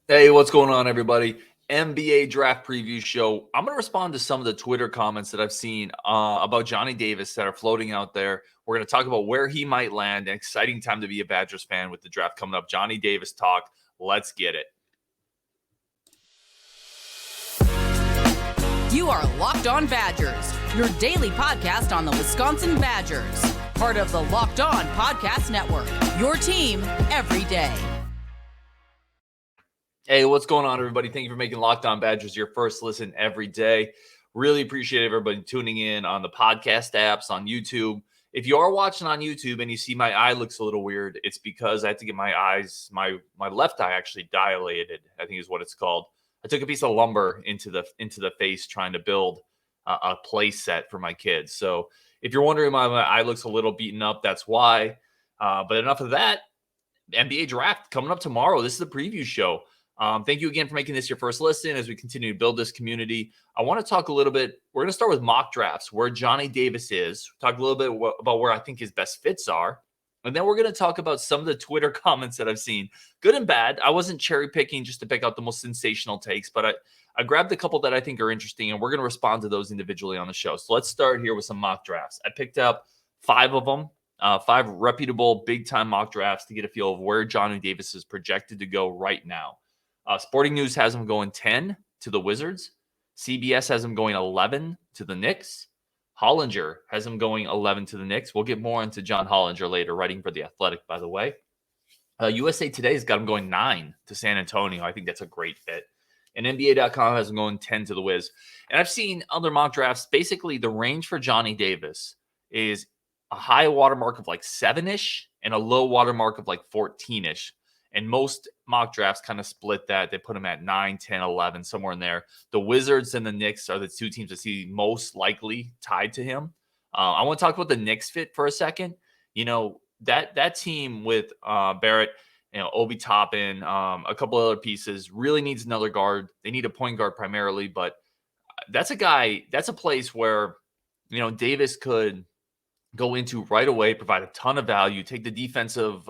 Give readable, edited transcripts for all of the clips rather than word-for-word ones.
Hey, what's going on, everybody? NBA draft preview show. I'm going to respond to some of the Twitter comments that I've seen about Johnny Davis that are floating out there. We're going to talk about where he might land. An exciting time to be a Badgers fan with the draft coming up. Johnny Davis talk. Let's get it. You are Locked On Badgers, your daily podcast on the Wisconsin Badgers. Part of the Locked On Podcast Network, your team every day. Hey, what's going on, everybody? Thank you for making Locked On Badgers your first listen every day. Really appreciate everybody tuning in on the podcast apps, on YouTube. If you are watching on YouTube and you see my eye looks a little weird, it's because I had to get my left eye actually dilated, I think is what it's called. I took a piece of lumber into the face trying to build a play set for my kids. So if you're wondering why my eye looks a little beaten up, that's why. But enough of that. NBA draft coming up tomorrow. This is the preview show. Thank you again for making this your first listen as we continue to build this community. I want to talk a little bit. We're going to start with mock drafts, where Johnny Davis is. Talk a little bit about where I think his best fits are. And then we're going to talk about some of the Twitter comments that I've seen, good and bad. I wasn't cherry picking just to pick out the most sensational takes, but I grabbed a couple that I think are interesting, and we're going to respond to those individually on the show. So let's start here with some mock drafts. I picked up 5 of them. 5 reputable big-time mock drafts to get a feel of where Johnny Davis is projected to go right now. Sporting News has him going 10 to the Wizards. CBS has him going 11 to the Knicks. Hollinger has him going 11 to the Knicks. We'll get more into John Hollinger later, writing for The Athletic, by the way. USA Today's got him going 9 to San Antonio. I think that's a great fit. And NBA.com has him going 10 to the Wiz. And I've seen other mock drafts. Basically, the range for Johnny Davis is a high watermark of like 7-ish and a low watermark of like 14-ish. And most mock drafts kind of split that. They put him at 9, 10, 11, somewhere in there. The Wizards and the Knicks are the two teams that see most likely tied to him. I want to talk about the Knicks fit for a second. You know, that team with Barrett, Obi Toppin, a couple other pieces really needs another guard. They need a point guard primarily, but that's a place where, Davis could go into right away, provide a ton of value, take the defensive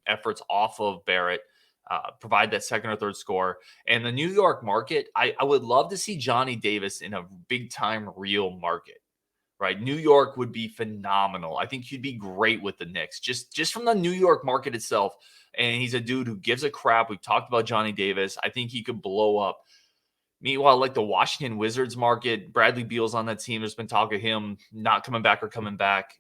efforts off of Barrett, provide that second or third score. And the New York market, I would love to see Johnny Davis in a big-time real market, right? New York would be phenomenal. I think he'd be great with the Knicks, just from the New York market itself. And he's a dude who gives a crap. We've talked about Johnny Davis. I think he could blow up. Meanwhile, like the Washington Wizards market, Bradley Beal's on that team. There's been talk of him not coming back or coming back.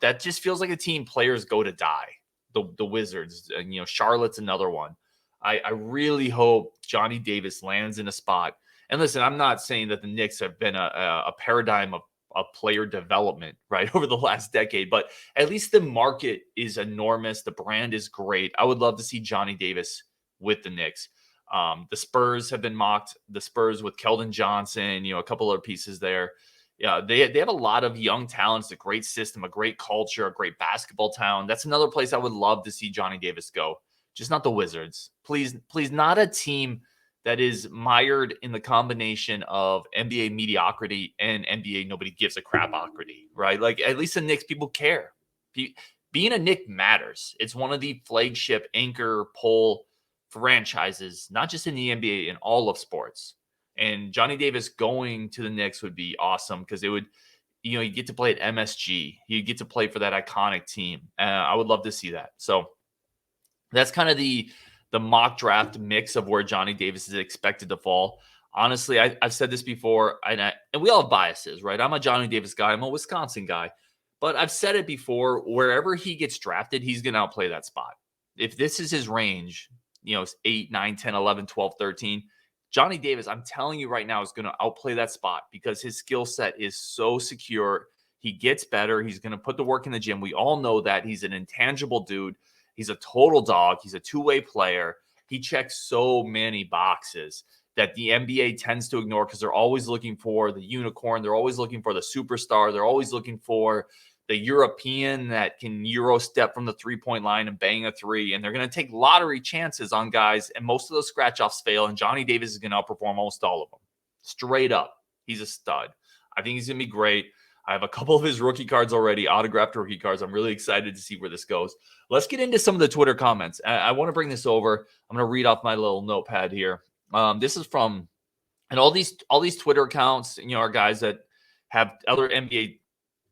That just feels like a team players go to die. The Wizards, Charlotte's another one. I really hope Johnny Davis lands in a spot. And listen, I'm not saying that the Knicks have been a paradigm of player development, right, over the last decade, but at least the market is enormous. The brand is great. I would love to see Johnny Davis with the Knicks. The Spurs have been mocked. The Spurs with Keldon Johnson, a couple other pieces there. Yeah, they have a lot of young talents, a great system, a great culture, a great basketball town. That's another place I would love to see Johnny Davis go. Just not the Wizards. Please, not a team that is mired in the combination of NBA mediocrity and NBA nobody gives a crap-ocracy, right? Like, at least the Knicks, people care. Being a Knick matters. It's one of the flagship anchor pole franchises, not just in the NBA, in all of sports. And Johnny Davis going to the Knicks would be awesome because it would, you get to play at MSG. You get to play for that iconic team. I would love to see that. So that's kind of the mock draft mix of where Johnny Davis is expected to fall. Honestly, I've said this before, and we all have biases, right? I'm a Johnny Davis guy. I'm a Wisconsin guy. But I've said it before, wherever he gets drafted, he's going to outplay that spot. If this is his range, 8, 9, 10, 11, 12, 13, Johnny Davis, I'm telling you right now, is going to outplay that spot because his skill set is so secure. He gets better. He's going to put the work in the gym. We all know that. He's an intangible dude. He's a total dog. He's a two-way player. He checks so many boxes that the NBA tends to ignore because they're always looking for the unicorn. They're always looking for the superstar. They're always looking for the European that can Euro step from the three-point line and bang a three. And they're going to take lottery chances on guys. And most of those scratch-offs fail. And Johnny Davis is going to outperform almost all of them. Straight up. He's a stud. I think he's going to be great. I have a couple of his rookie cards already, autographed rookie cards. I'm really excited to see where this goes. Let's get into some of the Twitter comments. I want to bring this over. I'm going to read off my little notepad here. This is from, and all these Twitter accounts, are guys that have other NBA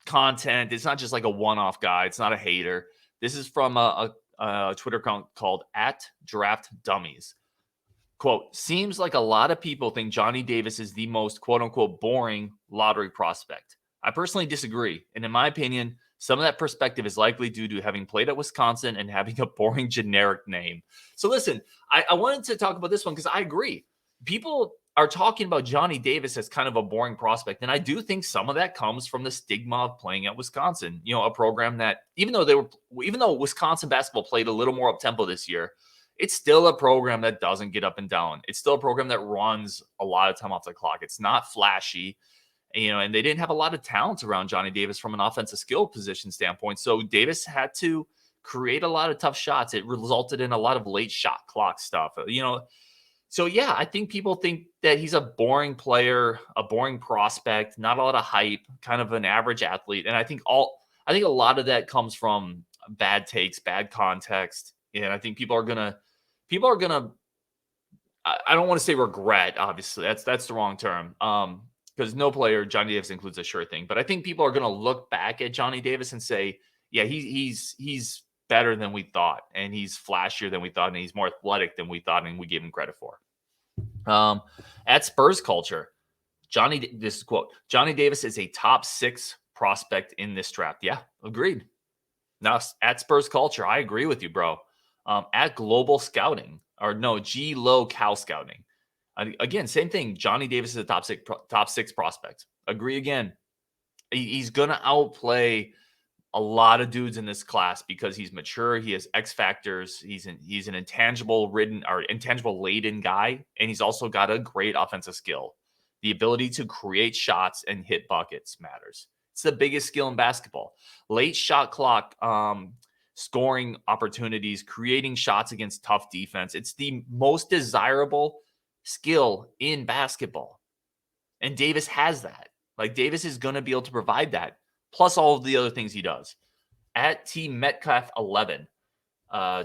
content. It's not just like a one-off guy. It's not a hater. This is from a Twitter account called @DraftDummies. Quote, seems like a lot of people think Johnny Davis is the most quote-unquote boring lottery prospect. I personally disagree. And in my opinion, some of that perspective is likely due to having played at Wisconsin and having a boring generic name. So listen, I wanted to talk about this one because I agree. People are talking about Johnny Davis as kind of a boring prospect. And I do think some of that comes from the stigma of playing at Wisconsin, a program that even though Wisconsin basketball played a little more up-tempo this year, it's still a program that doesn't get up and down. It's still a program that runs a lot of time off the clock. It's not flashy, and they didn't have a lot of talent around Johnny Davis from an offensive skill position standpoint. So Davis had to create a lot of tough shots. It resulted in a lot of late shot clock stuff, So yeah, I think people think that he's a boring player, a boring prospect, not a lot of hype, kind of an average athlete. And I think a lot of that comes from bad takes, bad context. And I think people are gonna, I don't want to say regret, obviously. That's the wrong term. Because no player, Johnny Davis includes a sure thing. But I think people are gonna look back at Johnny Davis and say, yeah, he's better than we thought, and he's flashier than we thought, and he's more athletic than we thought, and we gave him credit for. At Spurs culture, this is a quote, Johnny Davis is a top 6 prospect in this draft. Yeah, agreed. Now, at Spurs culture, I agree with you, bro. At Global Scouting, G-Low Cal Scouting. Again, same thing. Johnny Davis is a top 6 prospect. Agree again. He's going to outplay a lot of dudes in this class because he's mature. He has X factors. He's an intangible laden guy. And he's also got a great offensive skill. The ability to create shots and hit buckets matters. It's the biggest skill in basketball. Late shot clock, scoring opportunities, creating shots against tough defense. It's the most desirable skill in basketball. And Davis has that. Like, Davis is going to be able to provide that, plus all of the other things he does. At T Metcalf 11,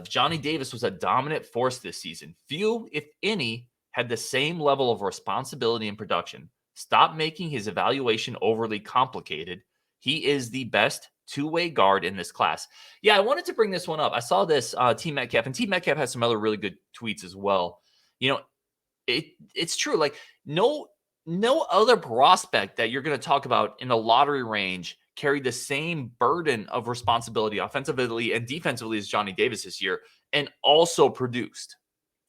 Johnny Davis was a dominant force this season. Few, if any, had the same level of responsibility and production. Stop making his evaluation overly complicated. He is the best two-way guard in this class. Yeah, I wanted to bring this one up. I saw this T Metcalf, and T Metcalf has some other really good tweets as well. It's true. Like, no other prospect that you're going to talk about in the lottery range carried the same burden of responsibility offensively and defensively as Johnny Davis this year, and also produced.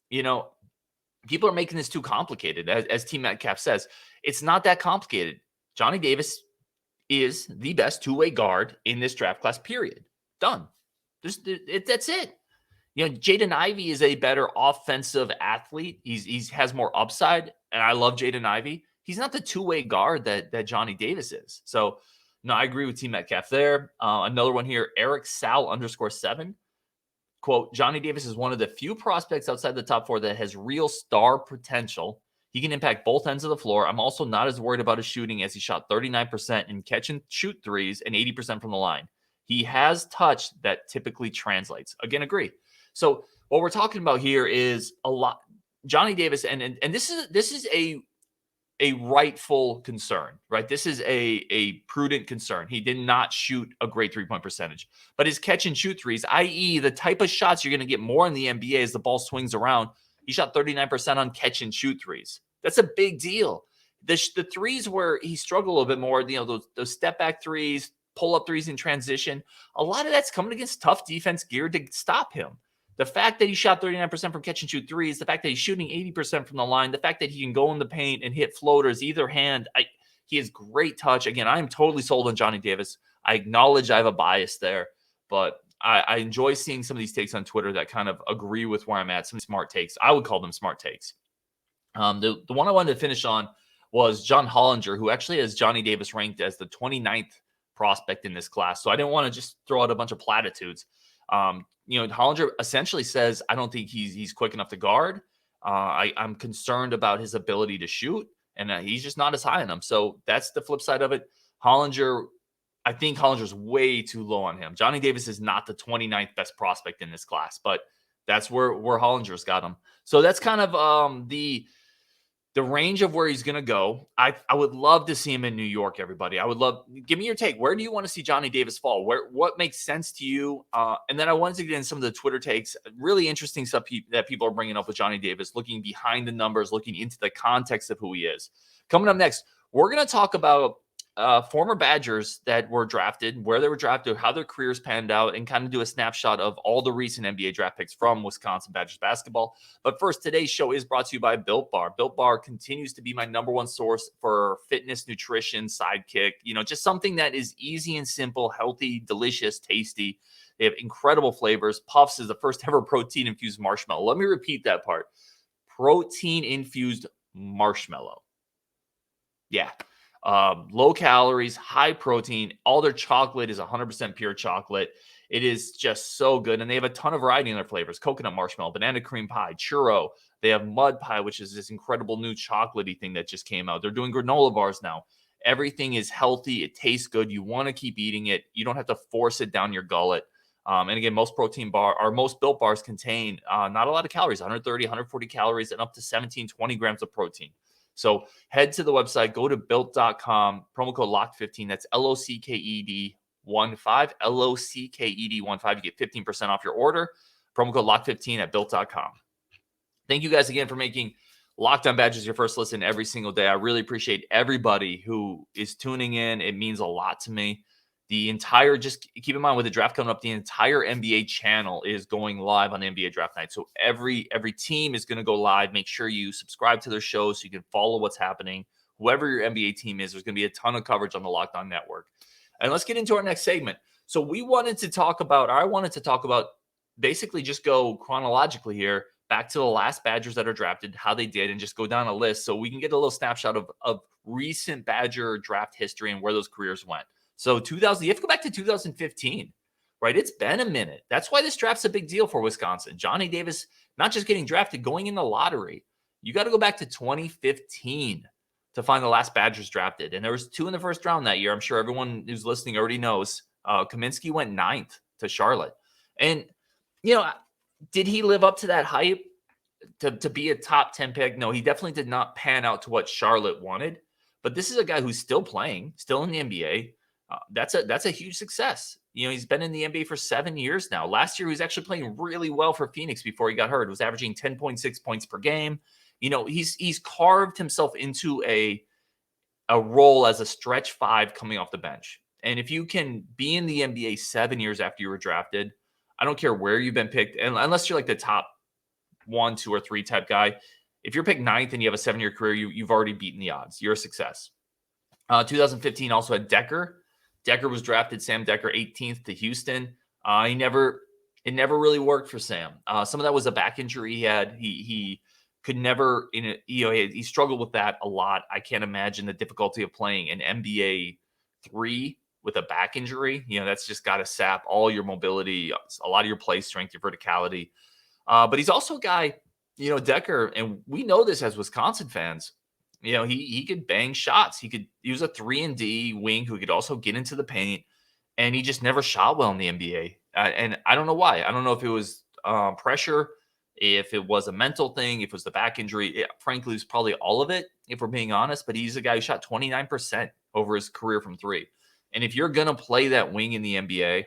People are making this too complicated. As T Metcalf says, it's not that complicated. Johnny Davis is the best two-way guard in this draft class, period. Done. That's it. Jaden Ivey is a better offensive athlete. He has more upside, and I love Jaden Ivey. He's not the two-way guard that Johnny Davis is. So, no, I agree with T Metcalf there. Another one here, Eric Sal _7. Quote, Johnny Davis is one of the few prospects outside the top 4 that has real star potential. He can impact both ends of the floor. I'm also not as worried about his shooting, as he shot 39% in catch and shoot threes and 80% from the line. He has touch that typically translates. Again, agree. So what we're talking about here is a lot. Johnny Davis, and this is a rightful concern, right? This is a prudent concern. He did not shoot a great 3-point percentage, but his catch and shoot threes, i.e. the type of shots you're going to get more in the NBA as the ball swings around, he shot 39% on catch and shoot threes. That's a big deal. The threes where he struggled a little bit more, those step back threes, pull up threes in transition, a lot of that's coming against tough defense geared to stop him. The fact that he shot 39% from catch and shoot threes, the fact that he's shooting 80% from the line, the fact that he can go in the paint and hit floaters either hand, he has great touch. Again, I'm totally sold on Johnny Davis. I acknowledge I have a bias there, but I enjoy seeing some of these takes on Twitter that kind of agree with where I'm at, some smart takes. I would call them smart takes. The one I wanted to finish on was John Hollinger, who actually has Johnny Davis ranked as the 29th prospect in this class. So I didn't want to just throw out a bunch of platitudes. Hollinger essentially says, I don't think he's quick enough to guard. I'm concerned about his ability to shoot, and he's just not as high on him. So that's the flip side of it. Hollinger, I think Hollinger's way too low on him. Johnny Davis is not the 29th best prospect in this class, but that's where Hollinger's got him. So that's kind of the range of where he's going to go. I would love to see him in New York, everybody. I would love, give me your take. Where do you want to see Johnny Davis fall? What makes sense to you? And then I wanted to get in some of the Twitter takes, really interesting stuff that people are bringing up with Johnny Davis, looking behind the numbers, looking into the context of who he is. Coming up next, we're going to talk about former Badgers that were drafted, where they were drafted, how their careers panned out, and kind of do a snapshot of all the recent NBA draft picks from Wisconsin Badgers basketball. But first, today's show is brought to you by Built Bar. Built Bar continues to be my number one source for fitness, nutrition, sidekick, just something that is easy and simple, healthy, delicious, tasty. They have incredible flavors. Puffs is the first ever protein-infused marshmallow. Let me repeat that part. Protein-infused marshmallow. Yeah. Low calories, high protein. All their chocolate is 100% pure chocolate. It is just so good. And they have a ton of variety in their flavors. Coconut marshmallow, banana cream pie, churro. They have mud pie, which is this incredible new chocolatey thing that just came out. They're doing granola bars now. Everything is healthy. It tastes good. You want to keep eating it. You don't have to force it down your gullet. And again, most most Built Bars contain not a lot of calories, 130, 140 calories, and up to 17, 20 grams of protein. So head to the website, go to built.com, promo code LOCK15. That's LOCKED15, LOCKED15. You get 15% off your order. Promo code LOCK15 at built.com. Thank you guys again for making Locked On Badgers your first listen every single day. I really appreciate everybody who is tuning in. It means a lot to me. Just keep in mind with the draft coming up, the entire NBA channel is going live on NBA draft night. So every team is going to go live. Make sure you subscribe to their show so you can follow what's happening. Whoever your NBA team is, there's going to be a ton of coverage on the Locked On Network. And let's get into our next segment. So I wanted to talk about basically just go chronologically here back to the last Badgers that are drafted, how they did, and just go down a list so we can get a little snapshot of recent Badger draft history and where those careers went. So you have to go back to 2015, right? It's been a minute. That's why this draft's a big deal for Wisconsin. Johnny Davis, not just getting drafted, going in the lottery. You got to go back to 2015 to find the last Badgers drafted. And there was 2 in the first round that year. I'm sure everyone who's listening already knows. Kaminsky went 9th to Charlotte. And, did he live up to that hype to be a top 10 pick? No, he definitely did not pan out to what Charlotte wanted. But this is a guy who's still playing, still in the NBA. That's a huge success. He's been in the NBA for 7 years now. Last year, he was actually playing really well for Phoenix before he got hurt. He was averaging 10.6 points per game. He's carved himself into a role as a stretch 5 coming off the bench. And if you can be in the NBA 7 years after you were drafted, I don't care where you've been picked, and unless you're like the top 1, 2, or 3 type guy. If you're picked 9th and you have a 7-year career, you've already beaten the odds. You're a success. 2015 also had Decker. Decker was drafted, Sam Decker, 18th to Houston. It never really worked for Sam. Some of that was a back injury he had. He could never, he struggled with that a lot. I can't imagine the difficulty of playing an NBA 3 with a back injury. That's just got to sap all your mobility, a lot of your play strength, your verticality. But he's also a guy, Decker, and we know this as Wisconsin fans. He could bang shots. He was a 3-and-D wing who could also get into the paint, and he just never shot well in the NBA. And I don't know why. I don't know if it was pressure, if it was a mental thing, if it was the back injury. Frankly, it was probably all of it, if we're being honest. But he's a guy who shot 29% over his career from 3. And if you're going to play that wing in the NBA,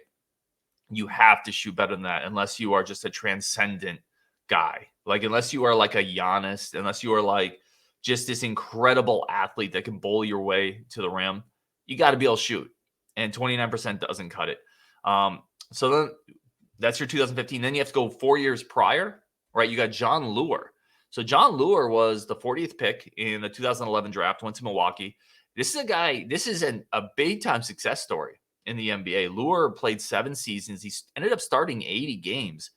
you have to shoot better than that unless you are just a transcendent guy. Like, unless you are like a Giannis, unless you are like just this incredible athlete that can bowl your way to the rim, you got to be able to shoot. And 29% doesn't cut it. So then that's your 2015. Then you have to go 4 years prior, right? You got Jon Leuer. So Jon Leuer was the 40th pick in the 2011 draft, went to Milwaukee. This is a guy, this is a big-time success story in the NBA. Leuer played 7 seasons. He ended up starting 80 games.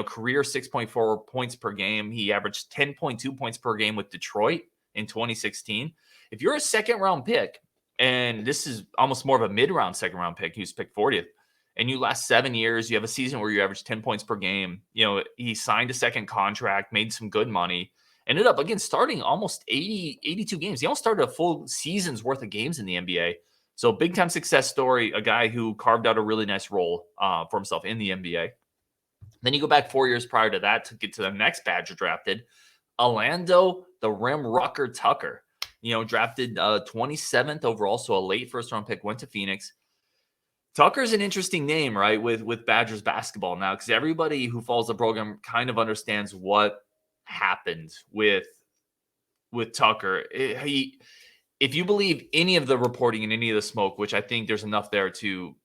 Career 6.4 points per game. He averaged 10.2 points per game with Detroit in 2016. If you're a second-round pick, and this is almost more of a mid-round second-round pick, he was picked 40th, and you last 7 years, you have a season where you average 10 points per game. He signed a second contract, made some good money. Ended up, again, starting almost 82 games. He almost started a full season's worth of games in the NBA. So big time success story, a guy who carved out a really nice role for himself in the NBA. Then you go back 4 years prior to that to get to the next Badger drafted, Orlando the Rim Rucker Tucker. Drafted 27th overall, so a late first round pick, went to Phoenix. Tucker's an interesting name, right? With Badgers basketball now, because everybody who follows the program kind of understands what happened with Tucker. If you believe any of the reporting and any of the smoke, which I think there's enough there to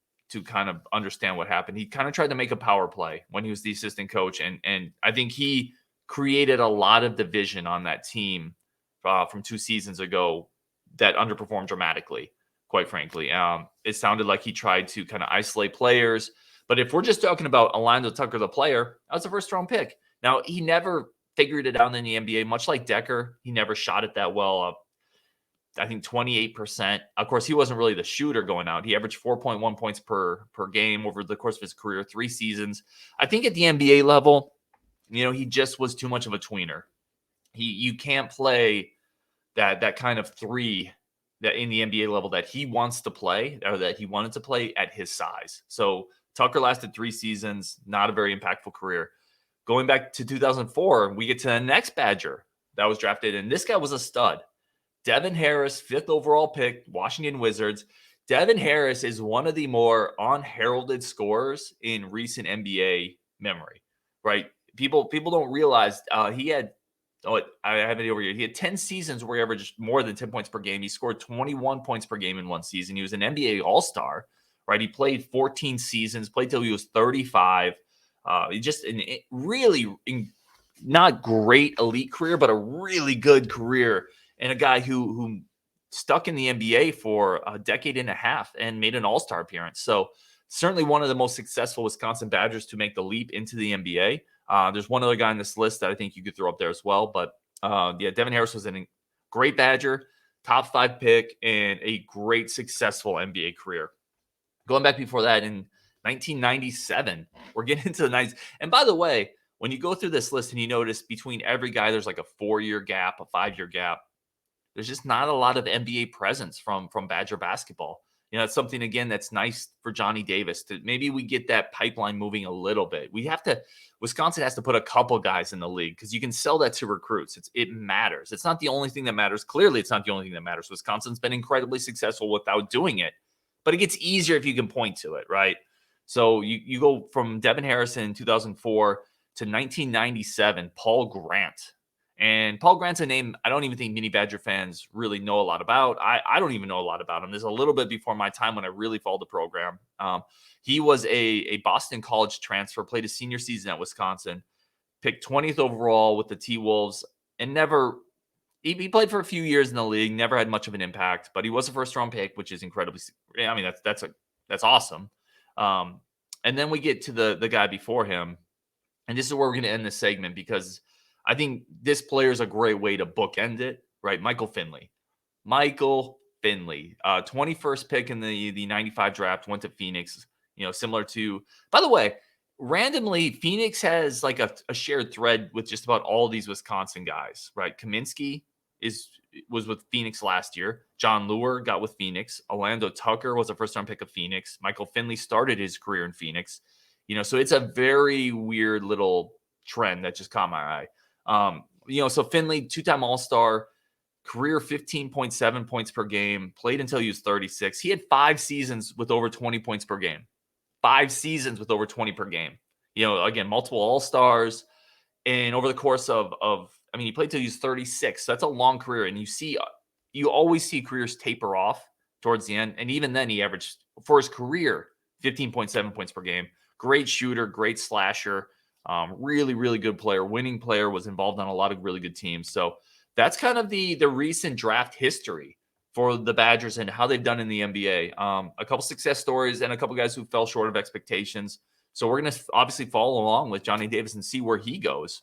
kind of understand what happened, he kind of tried to make a power play when he was the assistant coach, and I think he created a lot of division on that team from 2 seasons ago that underperformed dramatically. Quite frankly, it sounded like he tried to kind of isolate players. But if we're just talking about Orlando Tucker, the player, that was a first-round pick. Now, he never figured it out in the NBA, much like Decker. He never shot it that well. I think 28%. Of course, he wasn't really the shooter going out. He averaged 4.1 points per game over the course of his career, 3 seasons. I think at the NBA level, he just was too much of a tweener. You can't play that kind of 3 that in the NBA level that he wants to play, or that he wanted to play at his size. So Tucker lasted 3 seasons, not a very impactful career. Going back to 2004, we get to the next Badger that was drafted, and this guy was a stud. Devin Harris, 5th overall pick, Washington Wizards. Devin Harris is one of the more unheralded scorers in recent NBA memory, right? People don't realize he had, I have it over here. He had 10 seasons where he averaged more than 10 points per game. He scored 21 points per game in one season. He was an NBA All-Star, right? He played 14 seasons, played till he was 35. Just really not great elite career, but a really good career. And a guy who stuck in the NBA for a decade and a half and made an All-Star appearance. So certainly one of the most successful Wisconsin Badgers to make the leap into the NBA. There's one other guy on this list that I think you could throw up there as well. But Devin Harris was a great Badger, top 5 pick, and a great successful NBA career. Going back before that, in 1997, we're getting into the 90s. And by the way, when you go through this list and you notice between every guy, there's like a 4-year gap, a 5-year gap. There's just not a lot of NBA presence from Badger basketball. It's something, again, that's nice for Johnny Davis. Maybe we get that pipeline moving a little bit. Wisconsin has to put a couple guys in the league because you can sell that to recruits. It matters. It's not the only thing that matters. Clearly, it's not the only thing that matters. Wisconsin's been incredibly successful without doing it, but it gets easier if you can point to it, right? So you go from Devin Harrison in 2004 to 1997, Paul Grant. And Paul Grant's a name I don't even think many Badger fans really know a lot about. I don't even know a lot about him. There's a little bit before my time when I really followed the program. He was a Boston College transfer, played his senior season at Wisconsin, picked 20th overall with the T-Wolves, and he played for a few years in the league, never had much of an impact, but he was a first-round pick, which is incredibly, that's awesome. And then we get to the guy before him, and this is where we're going to end this segment because I think this player is a great way to bookend it, right? Michael Finley, 21st pick in the 95 draft, went to Phoenix, similar to, by the way, randomly, Phoenix has like a shared thread with just about all these Wisconsin guys, right? Kaminsky was with Phoenix last year. Jon Leuer got with Phoenix. Orlando Tucker was a first-round pick of Phoenix. Michael Finley started his career in Phoenix. So it's a very weird little trend that just caught my eye. So Finley, 2-time All-Star, career 15.7 points per game, played until he was 36. He had 5 seasons with over 20 points per game. 5 seasons with over 20 per game. Again, multiple All-Stars. And over the course of he played till he was 36. So that's a long career. And you always see careers taper off towards the end. And even then, he averaged, for his career, 15.7 points per game. Great shooter, great slasher. Really, really good player, winning player, was involved on a lot of really good teams. So that's kind of the recent draft history for the Badgers and how they've done in the NBA. A couple success stories and a couple guys who fell short of expectations. So we're going to obviously follow along with Johnny Davis and see where he goes.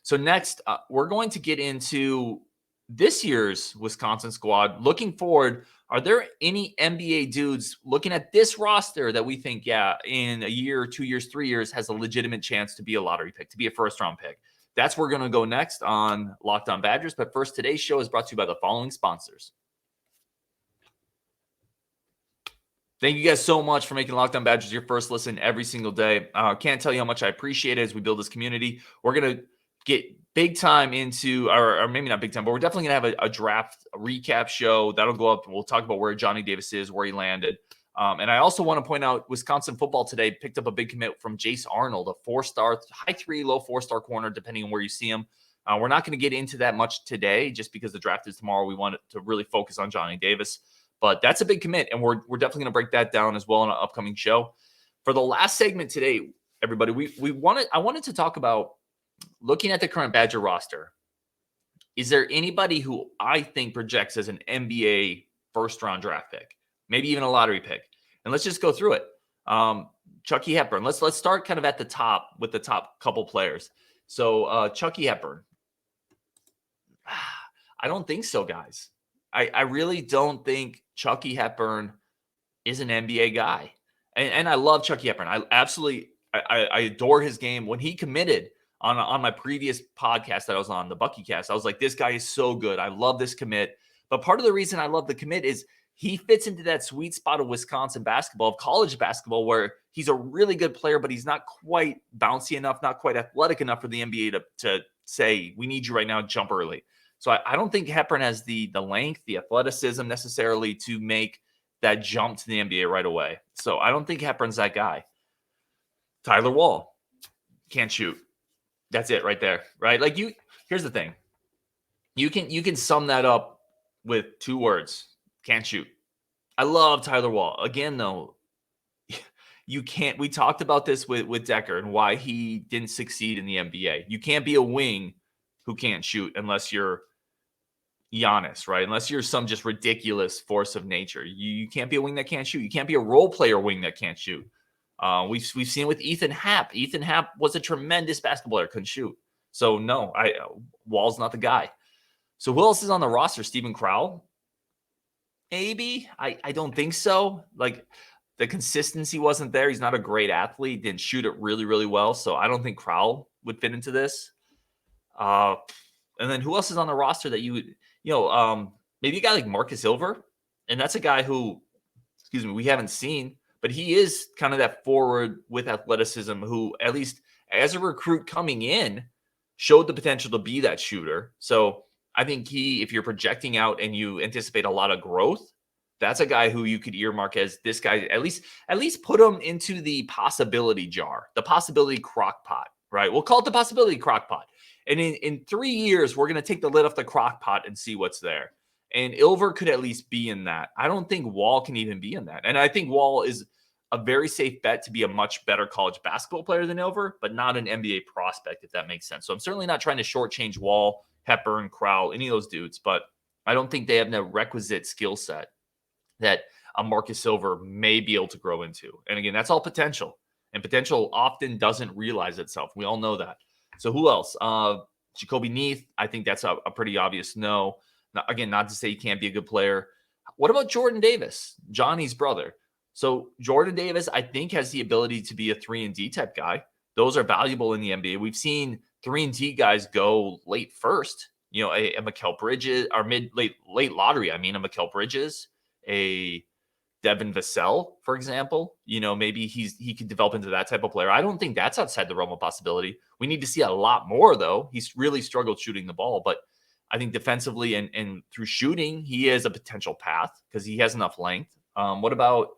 So next, we're going to get into this year's Wisconsin squad. Looking forward, are there any NBA dudes looking at this roster that we think, in a year, 2 years, 3 years, has a legitimate chance to be a lottery pick, to be a first-round pick? That's where we're going to go next on Locked On Badgers. But first, today's show is brought to you by the following sponsors. Thank you guys so much for making Locked On Badgers your first listen every single day. Can't tell you how much I appreciate it as we build this community. We're going to get big time into, or maybe not big time, but we're definitely going to have a draft recap show. That'll go up. We'll talk about where Johnny Davis is, where he landed. And I also want to point out Wisconsin football today picked up a big commit from Jace Arnold, a 4-star, high 3, low 4-star corner, depending on where you see him. We're not going to get into that much today just because the draft is tomorrow. We want to really focus on Johnny Davis. But that's a big commit, and we're definitely going to break that down as well in an upcoming show. For the last segment today, everybody, I wanted to talk about looking at the current Badger roster. Is there anybody who I think projects as an NBA first-round draft pick, maybe even a lottery pick? And let's just go through it. Chucky Hepburn. Let's start kind of at the top with the top couple players. So Chucky Hepburn. I don't think so, guys. I really don't think Chucky Hepburn is an NBA guy. And I love Chucky Hepburn. I adore his game. When he committed on my previous podcast that I was on, the BuckyCast, I was like, this guy is so good. I love this commit. But part of the reason I love the commit is he fits into that sweet spot of Wisconsin basketball, of college basketball, where he's a really good player, but he's not quite bouncy enough, not quite athletic enough for the NBA to say, we need you right now, jump early. So I don't think Hepburn has the length, the athleticism necessarily to make that jump to the NBA right away. So I don't think Hepburn's that guy. Tyler Wall can't shoot. That's it right there, right? Like here's the thing. You can sum that up with 2 words. Can't shoot. I love Tyler Wall. Again, though, you can't. We talked about this with Decker and why he didn't succeed in the NBA. You can't be a wing who can't shoot unless you're Giannis, right? Unless you're some just ridiculous force of nature. You can't be a wing that can't shoot. You can't be a role player wing that can't shoot. We've seen it with Ethan Happ. Ethan Happ was a tremendous basketball player, couldn't shoot. So no, Wall's not the guy. So who else is on the roster? Steven Crowell? Maybe. I don't think so. Like the consistency wasn't there. He's not a great athlete. Didn't shoot it really, really well. So I don't think Crowell would fit into this. And then who else is on the roster that you would, maybe a guy like Marcus Ilver, and that's a guy who, we haven't seen, but he is kind of that forward with athleticism who, at least as a recruit coming in, showed the potential to be that shooter. So I think if you're projecting out and you anticipate a lot of growth, that's a guy who you could earmark as this guy, at least put him into the possibility jar, the possibility crock pot, right? We'll call it the possibility crock pot. And in 3 years, we're going to take the lid off the crock pot and see what's there. And Ilver could at least be in that. I don't think Wall can even be in that. And I think Wall is a very safe bet to be a much better college basketball player than Ilver, but not an NBA prospect, if that makes sense. So I'm certainly not trying to shortchange Wall, Hepburn, Crowell, any of those dudes, but I don't think they have the requisite skill set that a Marcus Ilver may be able to grow into. And again, that's all potential. And potential often doesn't realize itself. We all know that. So who else? Jacoby Neath. I think that's a pretty obvious no. Now, again, not to say he can't be a good player. What about Jordan Davis, Johnny's brother? So Jordan Davis, I think, has the ability to be a 3-and-D type guy. Those are valuable in the NBA. We've seen 3-and-D guys go late first. A Mikal Bridges, or late lottery. I mean, a Mikal Bridges, a Devin Vassell, for example. Maybe he could develop into that type of player. I don't think that's outside the realm of possibility. We need to see a lot more, though. He's really struggled shooting the ball, but I think defensively and through shooting, he is a potential path because he has enough length. What about,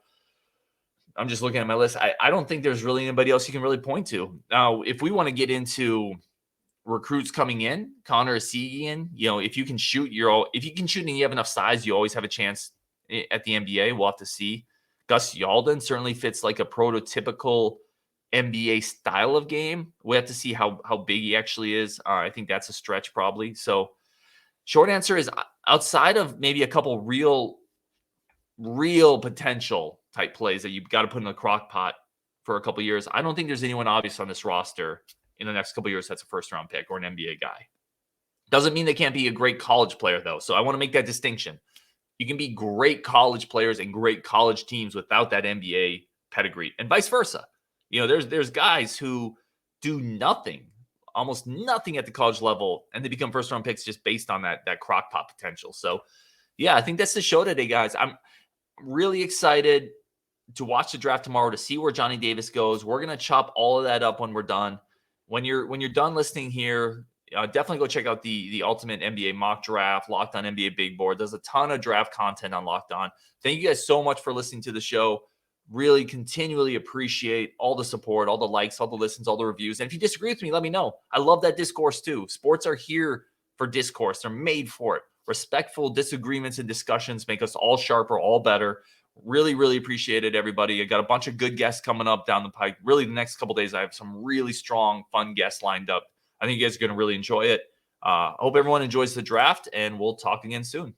I'm just looking at my list. I don't think there's really anybody else you can really point to. Now, if we want to get into recruits coming in, Connor Esigian, if you can shoot, and you have enough size, you always have a chance at the NBA. We'll have to see. Gus Yalden certainly fits like a prototypical NBA style of game. We have to see how big he actually is. I think that's a stretch probably. So short answer is, outside of maybe a couple real potential type plays that you've got to put in the crock pot for a couple years, I don't think there's anyone obvious on this roster in the next couple years that's a first-round pick or an NBA guy. Doesn't mean they can't be a great college player, though. So I want to make that distinction. You can be great college players and great college teams without that NBA pedigree, and vice versa. There's guys who do nothing, almost nothing at the college level, and they become first-round picks just based on that crock pot potential. So, yeah, I think that's the show today, guys. I'm really excited. to watch the draft tomorrow, to see where Johnny Davis goes. We're going to chop all of that up when we're done. When you're done listening here, definitely go check out the Ultimate NBA Mock Draft, Locked On NBA Big Board. There's a ton of draft content on Locked On. Thank you guys so much for listening to the show. Really continually appreciate all the support, all the likes, all the listens, all the reviews. And if you disagree with me, let me know. I love that discourse too. Sports are here for discourse. They're made for it. Respectful disagreements and discussions make us all sharper, all better. Really, really appreciate it, everybody. I got a bunch of good guests coming up down the pike. Really, the next couple days, I have some really strong, fun guests lined up. I think you guys are going to really enjoy it. I hope everyone enjoys the draft, and we'll talk again soon.